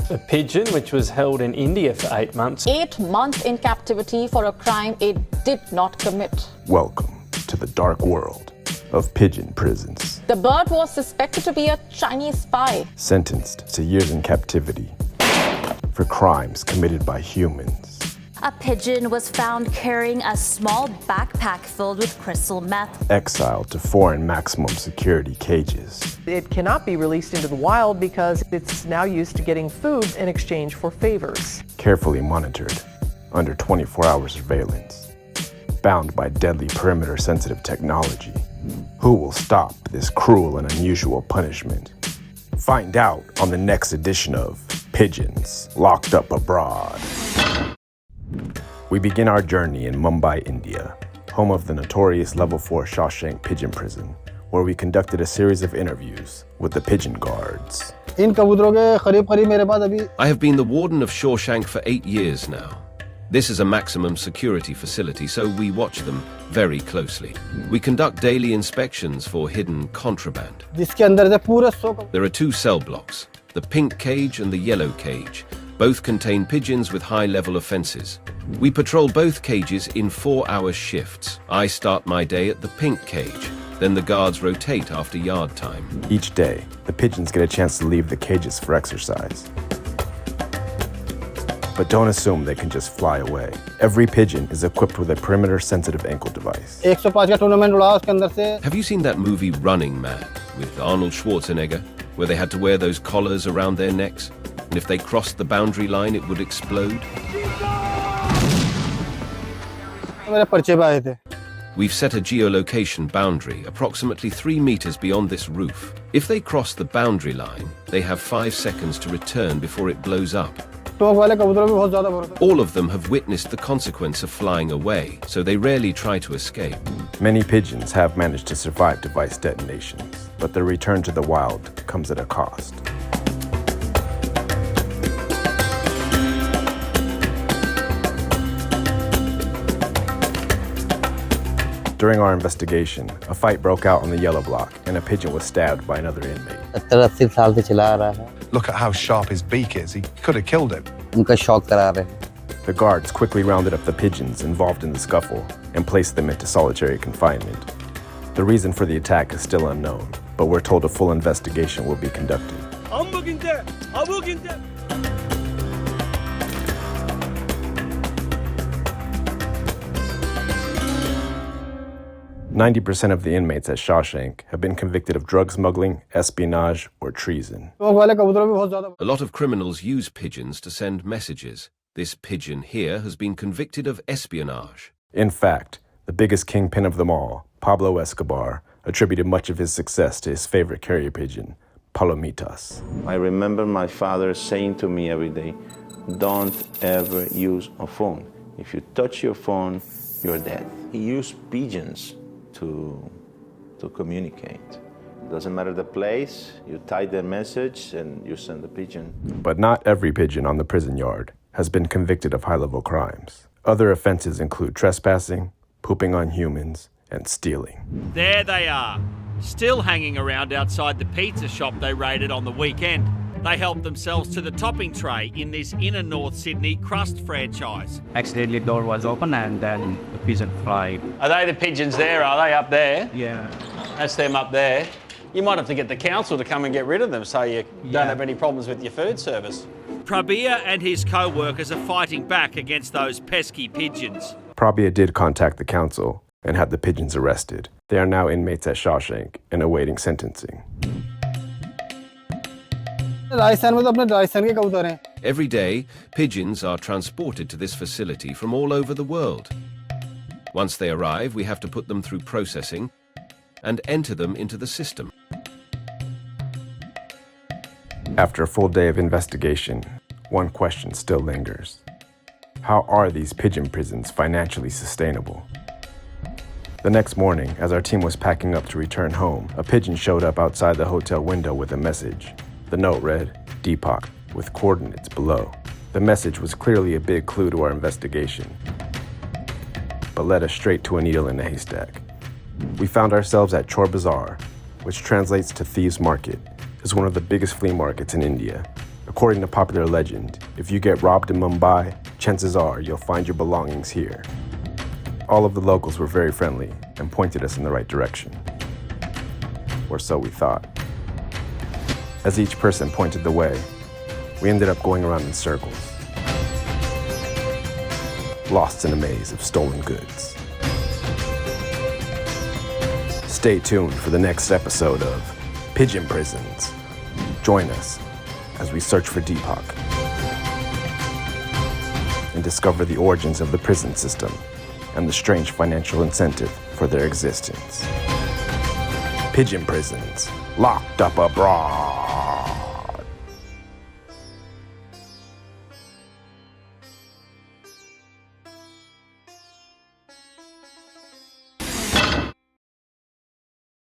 A pigeon which was held in India for 8 months. 8 months in captivity for a crime it did not commit. Welcome to the dark world of pigeon prisons. The bird was suspected to be a Chinese spy. Sentenced to years in captivity for crimes committed by humans. A pigeon was found carrying a small backpack filled with crystal meth. Exiled to foreign maximum security cages. It cannot be released into the wild because it's now used to getting food in exchange for favors. Carefully monitored under 24-hour surveillance. Bound by deadly perimeter-sensitive technology. Who will stop this cruel and unusual punishment? Find out on the next edition of Pigeons Locked Up Abroad. We begin our journey in Mumbai, India, home of the notorious Level 4 Shawshank Pigeon Prison, where we conducted a series of interviews with the pigeon guards. I have been the warden of Shawshank for 8 years now. This is a maximum security facility, so we watch them very closely. We conduct daily inspections for hidden contraband. There are 2 cell blocks, the pink cage and the yellow cage. Both contain pigeons with high-level offenses. We patrol both cages in 4-hour shifts. I start my day at the pink cage. Then the guards rotate after yard time. Each day, the pigeons get a chance to leave the cages for exercise. But don't assume they can just fly away. Every pigeon is equipped with a perimeter-sensitive ankle device. Have you seen that movie Running Man with Arnold Schwarzenegger, where they had to wear those collars around their necks? And if they crossed the boundary line, it would explode? We've set a geolocation boundary approximately 3 meters beyond this roof. If they cross the boundary line, they have 5 seconds to return before it blows up. All of them have witnessed the consequence of flying away, so they rarely try to escape. Many pigeons have managed to survive device detonations, but their return to the wild comes at a cost. During our investigation, a fight broke out on the yellow block and a pigeon was stabbed by another inmate. Look at how sharp his beak is. He could have killed him. The guards quickly rounded up the pigeons involved in the scuffle and placed them into solitary confinement. The reason for the attack is still unknown, but we're told a full investigation will be conducted. 90% of the inmates at Shawshank have been convicted of drug smuggling, espionage, or treason. A lot of criminals use pigeons to send messages. This pigeon here has been convicted of espionage. In fact, the biggest kingpin of them all, Pablo Escobar, attributed much of his success to his favorite carrier pigeon, Palomitas. I remember my father saying to me every day, don't ever use a phone. If you touch your phone, you're dead. He used pigeons to communicate. Doesn't matter the place, you type the message and you send the pigeon. But not every pigeon on the prison yard has been convicted of high-level crimes. Other offenses include trespassing, pooping on humans, and stealing. There they are, still hanging around outside the pizza shop they raided on the weekend. They helped themselves to the topping tray in this inner North Sydney crust franchise. Accidentally, door was open and then the pigeon fly. Are they the pigeons there? Are they up there? Yeah. That's them up there. You might have to get the council to come and get rid of them so you don't have any problems with your food service. Prabir and his co-workers are fighting back against those pesky pigeons. Prabir did contact the council and had the pigeons arrested. They are now inmates at Shawshank and awaiting sentencing. Every day, pigeons are transported to this facility from all over the world. Once they arrive, we have to put them through processing and enter them into the system. After a full day of investigation, one question still lingers. How are these pigeon prisons financially sustainable? The next morning, as our team was packing up to return home, a pigeon showed up outside the hotel window with a message. The note read, Deepak, with coordinates below. The message was clearly a big clue to our investigation, but led us straight to a needle in a haystack. We found ourselves at Chor Bazaar, which translates to Thieves' Market, is one of the biggest flea markets in India. According to popular legend, if you get robbed in Mumbai, chances are you'll find your belongings here. All of the locals were very friendly and pointed us in the right direction. Or so we thought. As each person pointed the way, we ended up going around in circles, lost in a maze of stolen goods. Stay tuned for the next episode of Pigeon Prisons. Join us as we search for Deepak and discover the origins of the prison system and the strange financial incentive for their existence. Pigeon Prisons, locked up abroad.